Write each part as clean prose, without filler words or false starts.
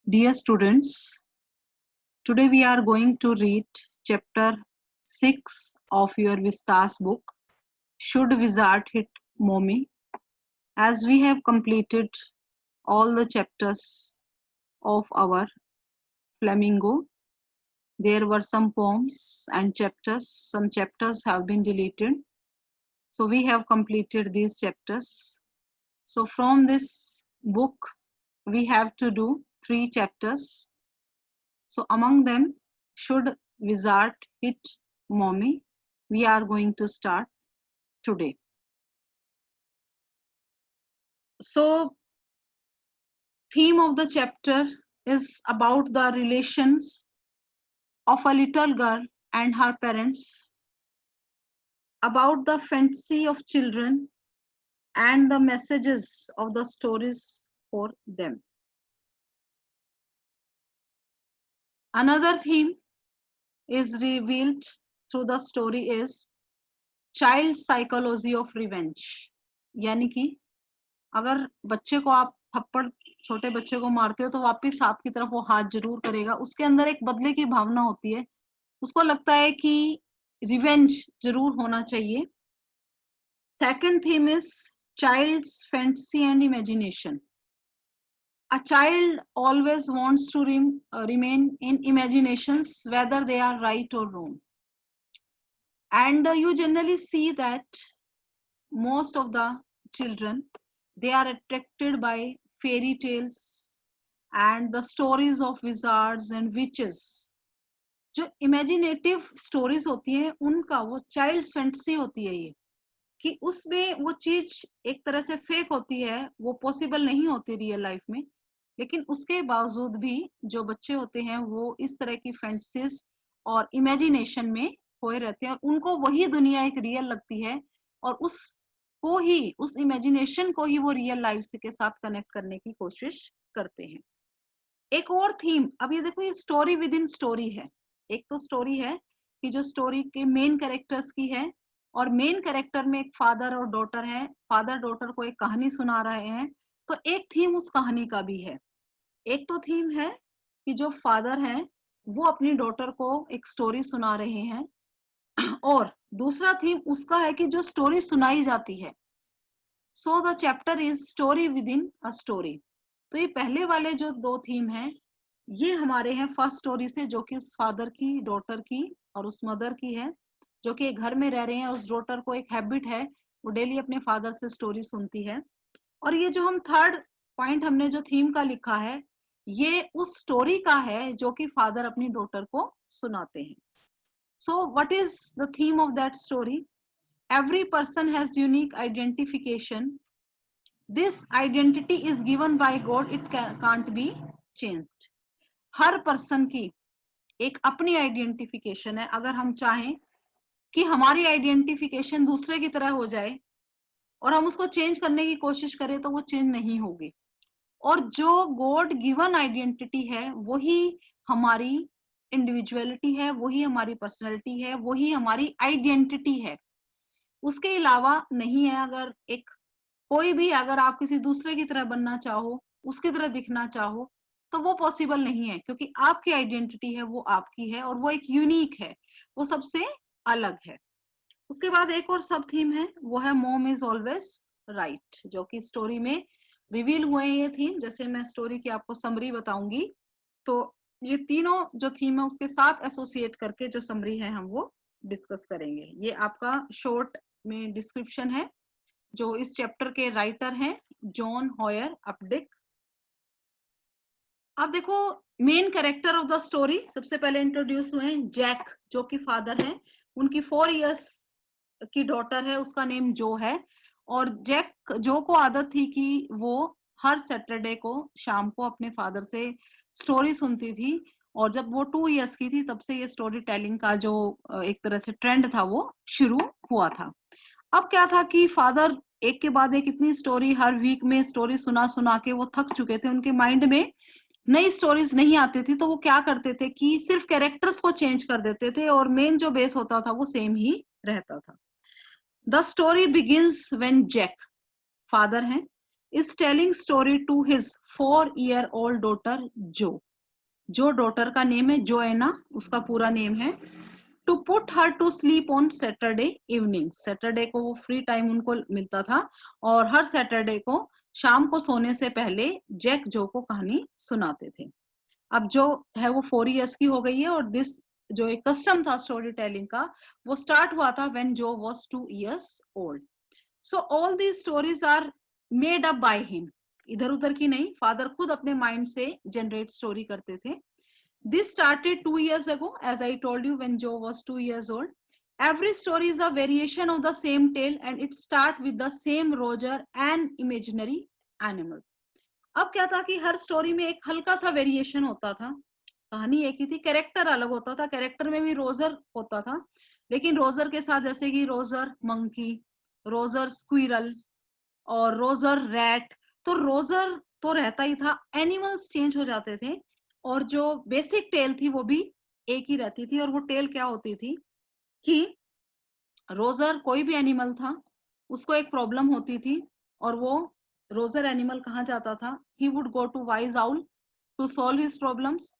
Dear students, today we are going to read chapter 6 of your Vistas book, Should Wizard Hit Mommy? As we have completed all the chapters of our Flamingo, there were some poems and chapters. Some chapters have been deleted. So we have completed these chapters. So from this book, we have to do 3 chapters. So among them, Should Wizard Hit Mommy? We are going to start today. So theme of the chapter is about the relations of a little girl and her parents, about the fantasy of children and the messages of the stories for them. Another theme is revealed through the story is child psychology of revenge. यानी कि अगर बच्चे को आप थप्पड़ छोटे बच्चे को मारते हो तो वापस आपकी तरफ वो हाथ जरूर करेगा, उसके अंदर एक बदले की भावना होती है, उसको लगता है कि रिवेंज जरूर होना चाहिए. Second theme is child's fantasy and imagination. A child always wants to remain in imaginations whether they are right or wrong, and you generally see that most of the children, they are attracted by fairy tales and the stories of wizards and witches. जो imaginative stories होती हैं उनका वो child's fantasy होती है, ये कि उसमें वो चीज एक तरह से फेक होती है, वो पॉसिबल नहीं होती रियल लाइफ में, लेकिन उसके बावजूद भी जो बच्चे होते हैं वो इस तरह की फैंटेसीज और इमेजिनेशन में खोए रहते हैं और उनको वही दुनिया एक रियल लगती है और उसको ही, उस इमेजिनेशन को ही वो रियल लाइफ के साथ कनेक्ट करने की कोशिश करते हैं. एक और थीम, अब ये देखो, ये स्टोरी विद इन स्टोरी है. एक तो स्टोरी है कि जो स्टोरी के मेन कैरेक्टर्स की है और मेन कैरेक्टर में एक फादर और डॉटर है, फादर डॉटर को एक कहानी सुना रहे हैं, तो एक थीम उस कहानी का भी है. एक तो थीम है कि जो फादर हैं वो अपनी डॉटर को एक स्टोरी सुना रहे हैं, और दूसरा थीम उसका है कि जो स्टोरी सुनाई जाती है. So the chapter is story with in a story. तो ये पहले वाले जो 2 थीम हैं ये हमारे हैं फर्स्ट स्टोरी से, जो कि उस फादर की, डॉटर की और उस मदर की है, जो कि एक घर में रह रहे हैं. उस डॉटर को एक हैबिट है, वो डेली अपने फादर से स्टोरी सुनती है. और ये जो हम थर्ड पॉइंट हमने जो थीम का लिखा है, ये उस स्टोरी का है जो कि फादर अपनी डॉटर को सुनाते हैं. So what is the theme of that story? Every person has unique identification. This identity is given by God, it can't be changed. Her person की एक अपनी आइडेंटिफिकेशन है. अगर हम चाहें कि हमारी आइडेंटिफिकेशन दूसरे की तरह हो जाए और हम उसको चेंज करने की कोशिश करें तो वो चेंज नहीं होगी. और जो गॉड गिवन आइडेंटिटी है वही हमारी इंडिविजुअलिटी है, वही हमारी पर्सनैलिटी है, वही हमारी आइडेंटिटी है, उसके अलावा नहीं है. अगर एक कोई भी, अगर आप किसी दूसरे की तरह बनना चाहो, उसकी तरह दिखना चाहो, तो वो पॉसिबल नहीं है, क्योंकि आपकी आइडेंटिटी है वो आपकी है और वो एक यूनिक है, वो सबसे अलग है. उसके बाद एक और सब थीम है, वो है मॉम इज ऑलवेज राइट, जो कि स्टोरी में रिवील हुए ये थीम. जैसे मैं स्टोरी की आपको समरी बताऊंगी, तो ये तीनों जो थीम है उसके साथ एसोसिएट करके जो समरी है हम वो डिस्कस करेंगे. ये आपका शॉर्ट में डिस्क्रिप्शन है. जो इस चैप्टर के राइटर हैं जॉन हॉयर अपडिक. अब देखो, main character of the story सबसे पहले इंट्रोड्यूस हुए हैं जैक, जो कि फादर हैं. उनकी 4 इयर्स की डॉटर है, उसका नेम जो है. और जो को आदत थी कि वो हर सैटरडे को शाम को अपने फादर से स्टोरी सुनती थी. और जब वो 2 इयर्स की थी तब से ये स्टोरी टेलिंग का जो एक तरह से ट्रेंड था वो शुरू हुआ था. अब क्या था कि फादर एक के बाद एक इतनी स्टोरी हर वीक में स्टोरी सुना सुना के वो थक चुके थे, उनके माइंड में नई स्टोरीज नहीं आती थी. तो वो क्या करते थे कि सिर्फ कैरेक्टर्स को चेंज कर देते थे और मेन जो बेस होता था वो सेम ही रहता था. The story begins when Jack, father हैं, is telling story to his 4-year-old daughter Jo. जो डॉटर का नेम है जोएना, उसका पूरा नेम है। To put her to sleep on Saturday evening, Saturday को वो फ्री टाइम उनको मिलता था और हर सैटरडे को शाम को सोने से पहले जैक जो को कहानी सुनाते थे। अब जो है वो 4 इयर्स की हो गई है और दिस जो एक कस्टम था स्टोरी टेलिंग का वो स्टार्ट हुआ था when Jo was 2 years old. So all these stories are made up by him, इधर उधर की नहीं, फादर खुद अपने माइंड से जनरेट स्टोरी करते थे। This started 2 years ago, as I told you, when Joe was 2 years old. Every story is a variation of the same tale and it starts with the same Roger and imaginary animal. अब क्या था कि हर story में एक हल्का सा variation होता था, कहानी एक ही थी, कैरेक्टर अलग होता था, कैरेक्टर में भी रोजर होता था, लेकिन रोजर के साथ जैसे कि रोजर मंकी, रोजर स्क्विरल और रोजर रैट, तो रोजर तो रहता ही था, एनिमल्स चेंज हो जाते थे और जो बेसिक टेल थी वो भी एक ही रहती थी। और वो टेल क्या होती थी कि रोजर कोई भी एनिमल था, उसको एक प्रॉब्लम होती थी और वो रोजर एनिमल कहाँ जाता था, he would go to wise owl to solve his problems.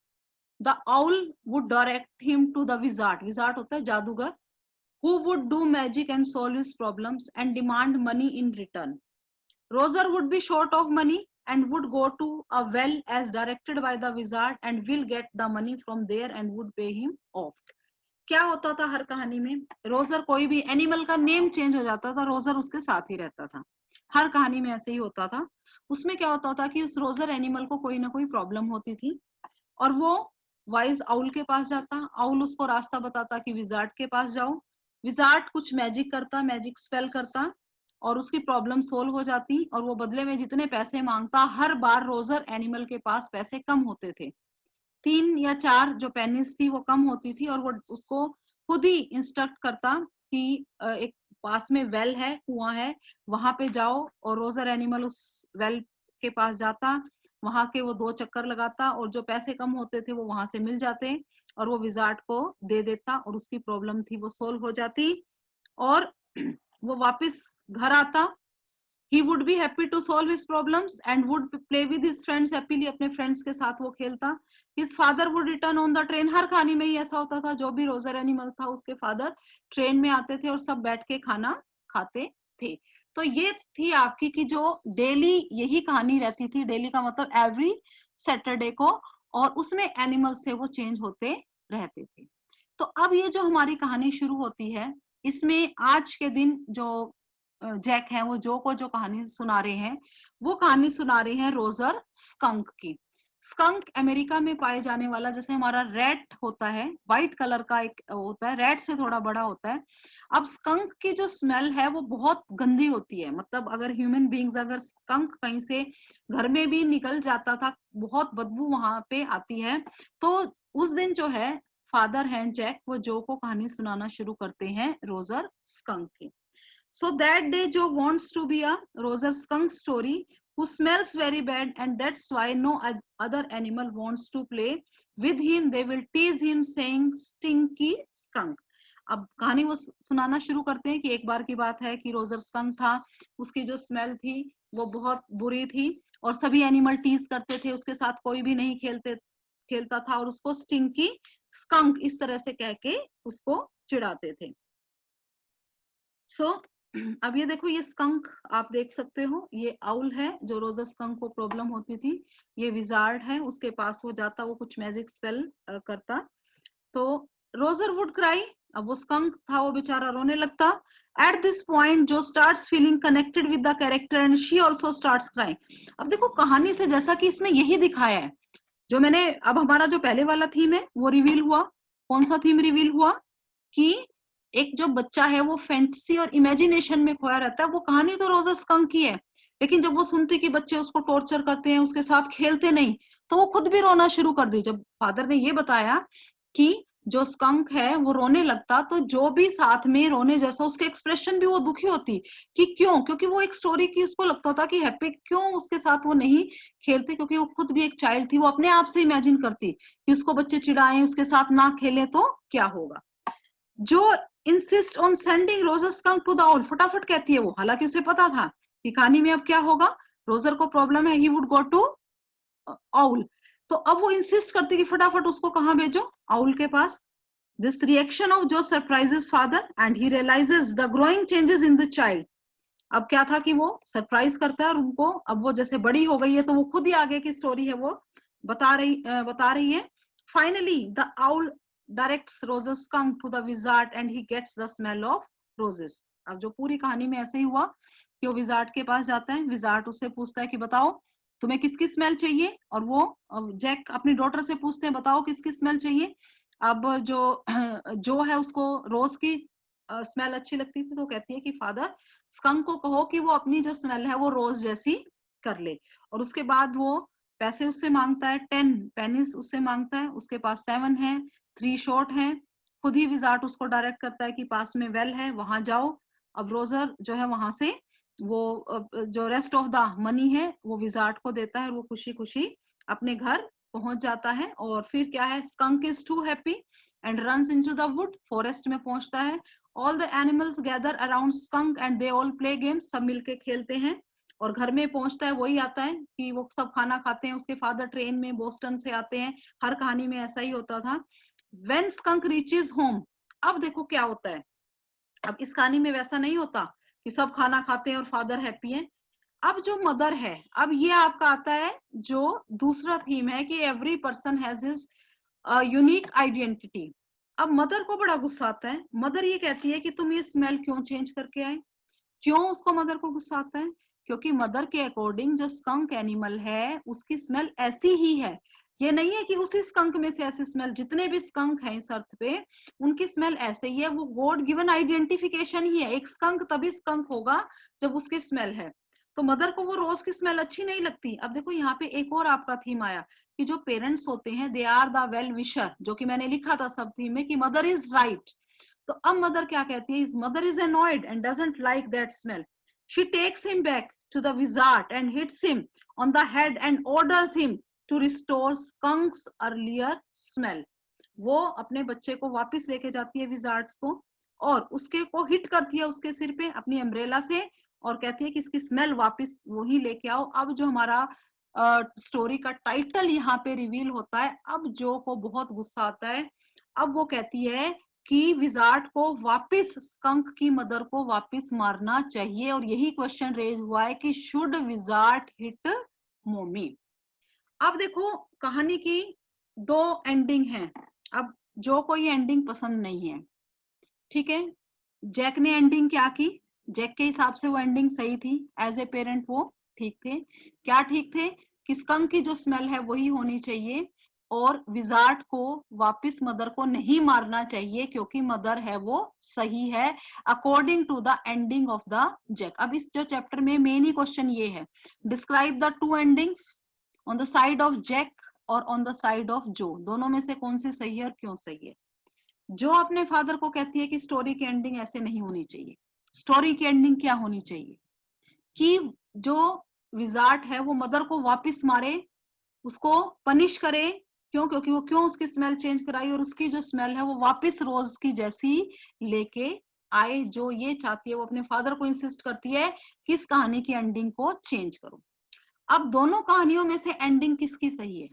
The owl would direct him to the wizard, wizard होता है जादूगर, who would do magic and solve his problems and demand money in return. Roger would be short of money and would go to a well as directed by the wizard and will get the money from there and would pay him off. क्या होता था हर कहानी में, Roger कोई भी animal का name change हो जाता था, रोजर उसके साथ ही रहता था, हर कहानी में ऐसे ही होता था। उसमें क्या होता था कि उस रोजर एनिमल को कोई ना कोई प्रॉब्लम होती थी और वो वाइज आउल के पास जाता, आउल उसको रास्ता बताता कि विजार्ड के पास जाओ, विजार्ड कुछ मैजिक करता, मैजिक स्पेल करता और उसकी प्रॉब्लम सोल्व हो जाती और वो बदले में जितने पैसे मांगता, हर बार रोजर एनिमल के पास पैसे कम होते थे, 3 या 4 जो पेनिस थी वो कम होती थी और वो उसको खुद ही इंस्ट्रक्ट करता कि एक पास में वेल है, कुआं है, वहां पे जाओ, और रोजर एनिमल उस वेल के पास जाता, वहां के वो 2 चक्कर लगाता और जो पैसे कम होते थे वो वहां से मिल जाते और वो विजार्ड को दे देता और उसकी प्रॉब्लम थी वो सोल्व हो जाती और वो वापस घर आता। he would be happy to solve his problems and would play with his friends happily, अपने फ्रेंड्स के साथ वो खेलता। his father would return on the train, हर कहानी में ही ऐसा होता था, जो भी रोजर एनिमल था उसके फादर ट्रेन में आते थे और सब बैठ के खाना खाते थे। तो ये थी आपकी कि जो डेली यही कहानी रहती थी, डेली का मतलब एवरी सैटरडे को, और उसमें एनिमल्स थे वो चेंज होते रहते थे। तो अब ये जो हमारी कहानी शुरू होती है, इसमें आज के दिन जो जैक है वो जो को जो कहानी सुना रहे हैं, वो कहानी सुना रहे हैं रोजर स्कंक की। स्कंक अमेरिका में पाए जाने वाला, जैसे हमारा रैट होता है, व्हाइट कलर का एक होता है, रैट से थोड़ा बड़ा होता है। अब स्कंक की जो स्मेल है वो बहुत गंदी होती है, मतलब अगर ह्यूमन बींग्स, अगर स्कंक कहीं से घर में भी निकल जाता था, बहुत बदबू वहां पे आती है। तो उस दिन जो है फादर हैं जैक, वो जो को कहानी सुनाना शुरू करते हैं रोजर स्कंक की। So that day Joe wants to be a Roger skunk story who smells very bad, and that's why no other animal wants to play with him. They will tease him saying stinky skunk. अब कहानी वो सुनाना शुरू करते हैं कि एक बार की बात है कि रोजर स्कंक था, उसकी जो स्मेल थी वो बहुत बुरी थी और सभी एनिमल टीज करते थे, उसके साथ कोई भी नहीं खेलता था और उसको स्टिंकी स्कंक इस तरह से कह के उसको चिढ़ाते थे। अब ये देखो, ये स्कंक आप देख सकते हो, ये आउल है जो रोजर स्कंक को प्रॉब्लम होती थी, ये विजार्ड है, उसके पास हो जाता, वो कुछ मैजिक स्पेल करता, तो रोजर वुड क्राई, अब वो स्कंक था वो बेचारा रोने लगता। एट दिस पॉइंट जो starts feeling connected with the character and she also starts crying. अब देखो कहानी से जैसा कि इसमें यही दिखाया है, जो मैंने, अब हमारा जो पहले वाला थीम है वो रिवील हुआ। कौन सा थीम रिवील हुआ कि एक जो बच्चा है वो फैंटेसी और इमेजिनेशन में खोया रहता है। वो कहानी तो रोजर स्कंक की है, लेकिन जब वो सुनती कि बच्चे उसको टॉर्चर करते हैं, उसके साथ खेलते नहीं, तो वो खुद भी रोना शुरू कर दी। जब फादर ने ये बताया कि जो स्कंक है वो रोने लगता, तो जो भी साथ में रोने जैसा उसके एक्सप्रेशन भी वो दुखी होती कि क्यों, क्योंकि वो एक स्टोरी की उसको लगता था कि हैप्पी क्यों उसके साथ वो नहीं खेलते, क्योंकि वो खुद भी एक चाइल्ड थी, वो अपने आप से इमेजिन करती कि उसको बच्चे चिढ़ाएं, उसके साथ ना खेले तो क्या होगा। Jo insist on sending Roger Skunk to the owl, फटाफट कहती है वो, हालांकि उसे पता था कि कहानी में अब क्या होगा, रोजर को प्रॉब्लम है, he would go to owl. तो अब वो इंसिस्ट करती कि फटाफट उसको कहाँ भेजो, आउल के पास। This reaction of Jo surprises father and he realises the growing changes in the child. अब क्या था कि वो सरप्राइज करता है और उनको, अब वो जैसे बड़ी हो गई है तो वो खुद ही आगे की स्टोरी है वो बता रही है। Finally the owl directs Roger's skunk to the wizard and he gets the smell of roses. अब जो पूरी कहानी में ऐसे ही हुआ कि वो विजार्ड के पास जाता है, विजार्ड उससे पूछता है कि बताओ तुम्हें किसकी स्मेल चाहिए, और वो जैक अपनी डॉटर से पूछते हैं बताओ किसकी स्मेल चाहिए। अब जो है उसको रोज की स्मेल अच्छी लगती थी, तो कहती है कि फादर स्कंक को कहो कि वो अपनी जो स्मेल है वो रोज जैसी कर ले। और उसके बाद वो पैसे उससे मांगता है, 10 पेनीज उससे मांगता है, उसके पास 7 है, 3 शॉर्ट है। खुद ही विजार्ड उसको डायरेक्ट करता है कि पास में वेल है वहां जाओ। अब रोजर जो है वहां से वो जो रेस्ट ऑफ द मनी है वो विजार्ड को देता है और वो खुशी खुशी अपने घर पहुंच जाता है। और फिर क्या है, skunk is too happy and runs into the wood, forest में पहुंचता है। All the animals gather around skunk and they all play games, सब मिलके खेलते हैं। और घर में पहुंचता है, वही आता है कि वो सब खाना खाते हैं, उसके फादर ट्रेन में बोस्टन से आते हैं, हर कहानी में ऐसा ही होता था। व्हेन स्कंक रीचेज होम, अब देखो क्या होता है, अब इस कहानी में वैसा नहीं होता कि सब खाना खाते हैं और फादर हैप्पी है। अब जो मदर है, अब ये आपका आता है जो दूसरा थीम है कि every person has his unique identity. अब मदर को बड़ा गुस्सा आता है, मदर ये कहती है कि तुम ये स्मेल क्यों चेंज करके आए। क्यों उसको मदर को गुस्सा आता है, क्योंकि मदर के अकॉर्डिंग जो स्कंक एनिमल है उसकी स्मेल ऐसी ही है। ये नहीं है कि उसी स्कंक में से ऐसी स्मेल, जितने भी स्कंक हैं इस अर्थ पे उनकी स्मेल ऐसे ही है, वो गॉड गिवन आइडेंटिफिकेशन ही है। एक स्कंक तभी स्कंक होगा जब उसकी स्मेल है। तो मदर को वो रोज की स्मेल अच्छी नहीं लगती। अब देखो यहाँ पे एक और आपका थीम आया कि जो पेरेंट्स होते हैं they are the well wisher, जो कि मैंने लिखा था सब थीम में कि मदर इज राइट। तो अब मदर क्या कहती है, his mother is annoyed and doesn't like that smell. She takes him back to the wizard and hits him on the head and orders him to restore skunk's earlier smell. वो अपने बच्चे को वापस लेके जाती है विजार्ड्स को और उसके को हिट करती है उसके सिर पे अपनी अम्ब्रेला से और कहती है कि इसकी स्मेल वापस वही लेके आओ। अब जो हमारा स्टोरी का टाइटल यहाँ पे रिवील होता है। अब जो को बहुत गुस्सा आता है, अब वो कहती है कि विजार्ड को वापस स्कंक की मदर को वापस मारना चाहिए। और यही क्वेश्चन रेज हुआ है कि शुड विजार्ड हिट मोमी। अब देखो कहानी की 2 एंडिंग हैं। अब जो को ये एंडिंग पसंद नहीं है, ठीक है। जैक ने एंडिंग क्या की, जैक के हिसाब से वो एंडिंग सही थी, एज ए पेरेंट वो ठीक थे। क्या ठीक थे कि स्कंक की जो स्मेल है वही होनी चाहिए और विजार्ड को वापस मदर को नहीं मारना चाहिए क्योंकि मदर है वो सही है according to the ending of the Jack. अब इस जो चैप्टर में मेन ही क्वेश्चन ये है, describe the 2 endings on the side of Jack और on the side of Jo, दोनों में से कौन सी सही है और क्यों सही है। जो अपने फादर को कहती है कि स्टोरी की एंडिंग ऐसे नहीं होनी चाहिए। स्टोरी की एंडिंग क्या होनी चाहिए कि जो विजार्ड है वो मदर को वापस मारे, उसको पनिश करे। क्यों, क्योंकि वो क्यों उसकी स्मेल चेंज कराई और उसकी जो स्मेल है वो वापस रोज की जैसी लेके आए। जो ये चाहती है वो अपने फादर को इंसिस्ट करती है कि इस कहानी की एंडिंग को चेंज करो। अब दोनों कहानियों में से एंडिंग किसकी सही है,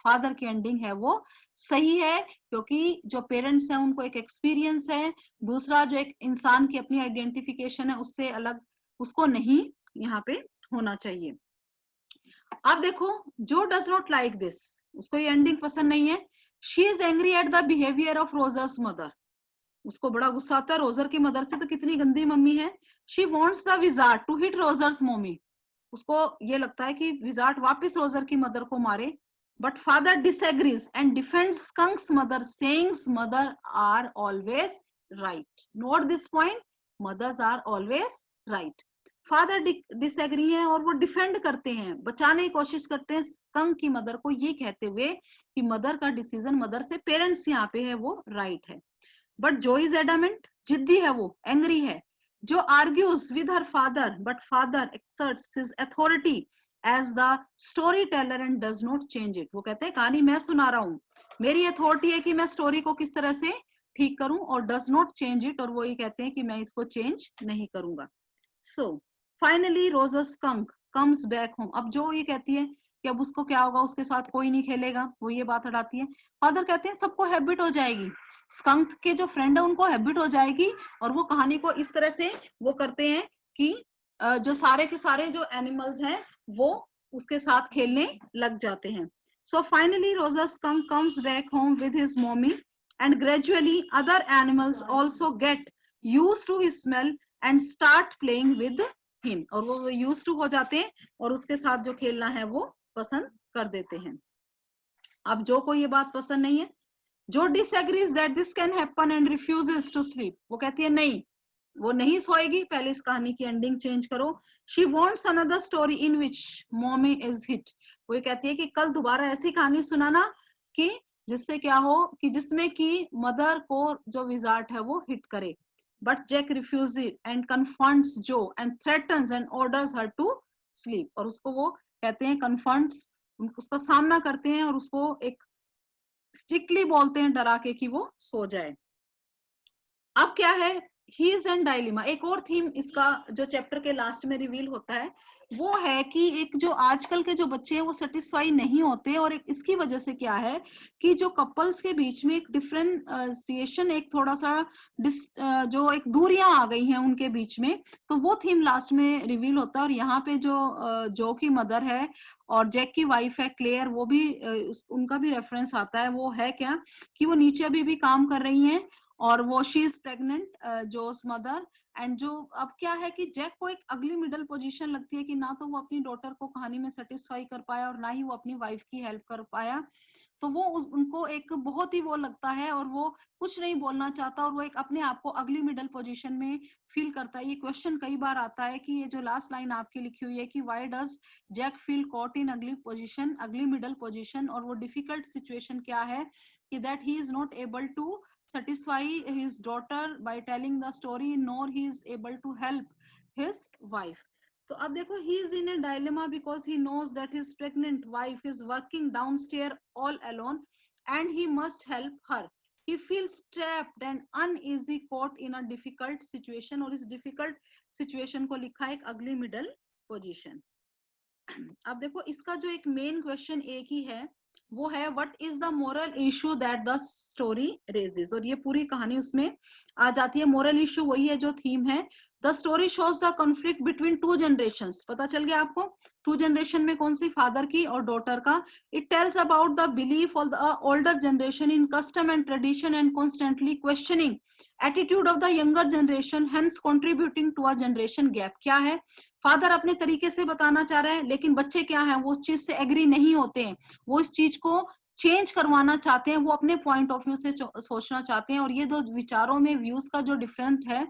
फादर की एंडिंग है वो सही है क्योंकि जो पेरेंट्स हैं उनको एक एक्सपीरियंस है, दूसरा जो एक इंसान की अपनी आइडेंटिफिकेशन है उससे अलग उसको नहीं यहाँ पे होना चाहिए। अब देखो जो डज नॉट लाइक दिस, उसको ये एंडिंग पसंद नहीं है। She is angry at the behaviour of Rogers mother, उसको बड़ा गुस्सा आता है रोजर की मदर से, तो कितनी गंदी मम्मी है। She wants the wizard to hit Roger's mummy, उसको ये लगता है कि विजार्ड वापस रोजर की मदर को मारे। But father disagrees and defends skunks mother sayings mother are always right. Note this point, mothers are always right. Father disagree है और वो डिफेंड करते हैं, बचाने की कोशिश करते हैं स्कंक की मदर को, ये कहते हुए कि मदर का डिसीजन, मदर से पेरेंट्स यहाँ पे है वो राइट है। बट जो इज एडामेंट, जिद्दी है वो, एंग्री है। Jo argues with her father but father exerts his authority as the story teller and does not change it. वो कहते हैं कहानी मैं सुना रहा हूँ, मेरी अथॉरिटी है कि मैं स्टोरी को किस तरह से ठीक करूं, और डज नॉट चेंज इट, और वो ये कहते हैं कि मैं इसको चेंज नहीं करूंगा। So finally Roger skunk comes back home. अब जो ये कहती है कि अब उसको क्या होगा, उसके साथ कोई नहीं खेलेगा, वो ये बात हटाती है। फादर कहते हैं सबको हैबिट हो जाएगी, स्कंक के जो फ्रेंड है उनको हैबिट हो जाएगी, और वो कहानी को इस तरह से वो करते हैं कि जो सारे के सारे जो एनिमल्स हैं वो उसके साथ खेलने लग जाते हैं। So finally Rosa skunk comes back home with his mommy, and gradually other animals also get used to his smell and start playing with him। और वो used to हो जाते हैं और उसके साथ जो खेलना है वो पसंद कर देते हैं। अब जो को ये बात पसंद नहीं है, जो disagrees that this can happen and refuses to sleep, वो कहती है नहीं, वो नहीं सोएगी, पहले इस कहानी की एंडिंग चेंज करो। She wants another story in which mommy is hit. वो कहती है कि कल दोबारा ऐसी कहानी सुनाना कि जिससे क्या हो, कि जिसमें कि मदर को जो विजार्ड है वो हिट करे। But Jack refuse and confronts Jo and threatens and orders her to sleep. और उसको वो कहते हैं कन्फ्रंट्स, उसका सामना करते हैं और उसको एक स्ट्रिक्टली बोलते हैं डरा के कि वो सो जाए। अब क्या है, ही इज एन डायलिमा। एक और थीम इसका जो चैप्टर के लास्ट में रिवील होता है वो है कि एक जो आजकल के जो बच्चे हैं वो सेटिस्फाई नहीं होते, और एक इसकी वजह से क्या है कि जो कपल्स के बीच में एक डिफरेंशिएशन, एक थोड़ा सा जो एक दूरियां आ गई हैं उनके बीच में, तो वो थीम लास्ट में रिवील होता है। और यहाँ पे जो की मदर है और जैक की वाइफ है क्लेयर, वो भी उनका भी रेफरेंस आता है। वो है क्या कि वो नीचे अभी भी काम कर रही हैं और वो she is pregnant Jo's mother. And Jo अब क्या है कि जैक को एक अगली मिडल पोजीशन लगती है कि ना तो वो अपनी डॉटर को कहानी में सेटिस्फाई कर पाया और ना ही वो अपनी वाइफ की हेल्प कर पाया। तो वो उनको एक बहुत ही वो लगता है और वो कुछ नहीं बोलना चाहता, और वो एक अपने आप को अगली मिडल पोजीशन में फील करता है। ये क्वेश्चन कई बार आता है कि ये जो लास्ट लाइन आपकी लिखी हुई है कि why does Jack feel caught in ugly position, अगली मिडल पोजीशन, और वो डिफिकल्ट सिचुएशन क्या है कि that he is not able to satisfy his daughter by telling the story, nor he is able to help his wife। तो अब देखो he is in a dilemma because he knows that his pregnant wife is working downstairs all alone and he must help her। he feels trapped and uneasy, caught in a difficult situation। और इस difficult situation को लिखा है एक अगली middle position। अब देखो इसका जो एक मेन क्वेश्चन एक ही है, वो है what is the moral issue that the story raises. और ये पूरी कहानी उसमें आ जाती है। मोरल इशू वही है जो थीम है। The story shows the conflict between two generations. पता चल गया आपको टू जनरेशन में कौन सी, फादर की और डॉटर का। It tells about the belief of the older generation in custom and tradition and constantly questioning attitude of the younger generation, hence contributing to a generation gap. क्या है, father अपने तरीके से बताना चाह रहे हैं लेकिन बच्चे क्या है वो उस चीज से एग्री नहीं होते हैं, वो इस चीज को चेंज करवाना चाहते हैं, वो अपने पॉइंट ऑफ व्यू से सोचना चाहते हैं। और ये दो विचारों में व्यूज का जो डिफरेंट है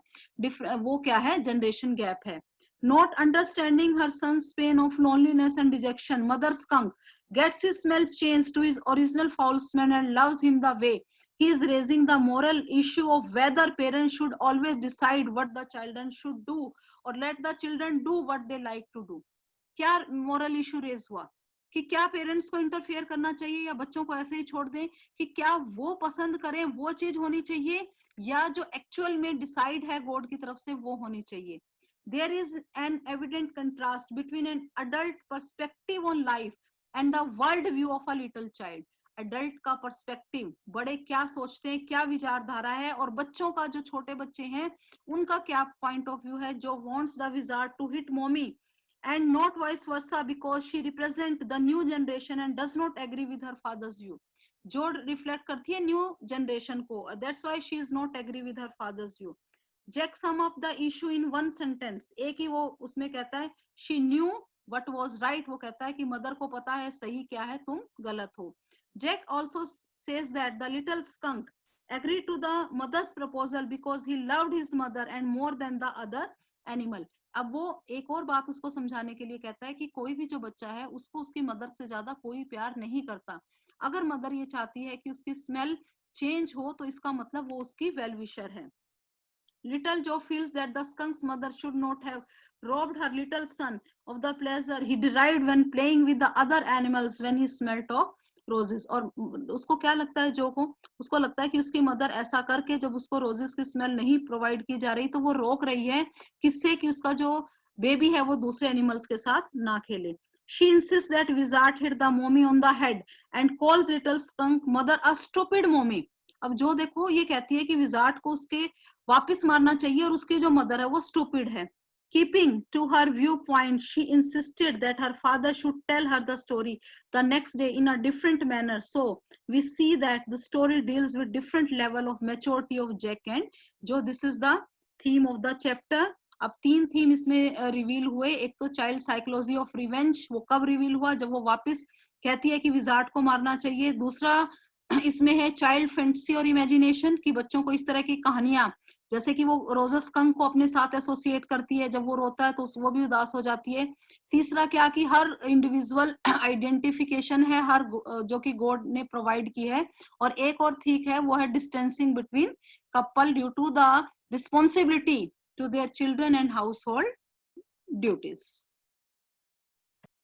वो क्या है, जनरेशन गैप है। Not understanding her son's pain of loneliness and dejection, mother skunk gets his smell changed to his original foul smell and loves him the way he is, raising the moral issue of whether parents should always decide what the children should do or let the children do what they like to do। क्या moral issue raise हुआ कि क्या parents को interfere करना चाहिए या बच्चों को ऐसे ही छोड़ दें, कि क्या वो पसंद करें वो चीज होनी चाहिए या जो एक्चुअल में डिसाइड है गॉड की तरफ से वो होनी चाहिए। There is an evident contrast between an adult perspective on life and the world view of a little child. Adult का पर्सपेक्टिव, बड़े क्या सोचते हैं, क्या विचारधारा है, और बच्चों का जो छोटे बच्चे हैं उनका क्या पॉइंट ऑफ व्यू है, Jo wants the wizard to hit mommy and not vice versa because she represent the new generation and does not agree with her father's view। जो रिफ्लेक्ट करती है न्यू जनरेशन को, that's why she is not agree with her father's view। Jack sum up the issue in one sentence, एक ही वो उसमें कहता है she knew what was right। वो कहता है कि मदर को पता है सही क्या है, तुम गलत हो। Jack also says that the little skunk agreed to the mother's proposal because he loved his mother and more than the other animal। अब वो एक और बात उसको समझाने के लिए कहता है कि कोई भी जो बच्चा है उसको उसकी मदर से ज्यादा कोई प्यार नहीं करता। अगर मदर ये चाहती है कि उसकी स्मेल चेंज हो तो इसका मतलब वो उसकी वेल विशर है। Little Joe feels that the skunk's mother should not have robbed her little son of the pleasure he derived when playing with the other animals when he smelt of roses। और उसको क्या लगता है जो को, उसको लगता है कि उसकी मदर ऐसा करके जब उसको रोजेस की स्मेल नहीं प्रोवाइड की जा रही तो वो रोक रही है किससे, कि उसका जो बेबी है वो दूसरे एनिमल्स के साथ ना खेले। She insists that Wizard hit the mommy on the head and calls little skunk mother a stupid mommy. अब जो देखो ये कहती है कि विजार्ड को उसके वापस मारना चाहिए और उसकी जो मदर है वो स्टूपिड है। Keeping to her viewpoint, she insisted that her father should tell her the story the next day in a different manner. So we see that the story deals with different level of maturity of Jack and Joe. This is the theme of the chapter. अब 3 theme इसमें reveal हुए। एक तो child psychology of revenge, वो कब reveal हुआ, जब वो वापस कहती है कि विजार्ड को मारना चाहिए। दूसरा इसमें है चाइल्ड फैंटेसी और इमेजिनेशन, कि बच्चों को इस तरह की कहानियां, जैसे कि वो रोजस कंक को अपने साथ एसोसिएट करती है, जब वो रोता है तो वो भी उदास हो जाती है। तीसरा क्या कि हर इंडिविजुअल आइडेंटिफिकेशन है, हर जो कि गॉड ने प्रोवाइड की है। और एक और ठीक है वो है distancing between couple due to the responsibility to their children and household duties.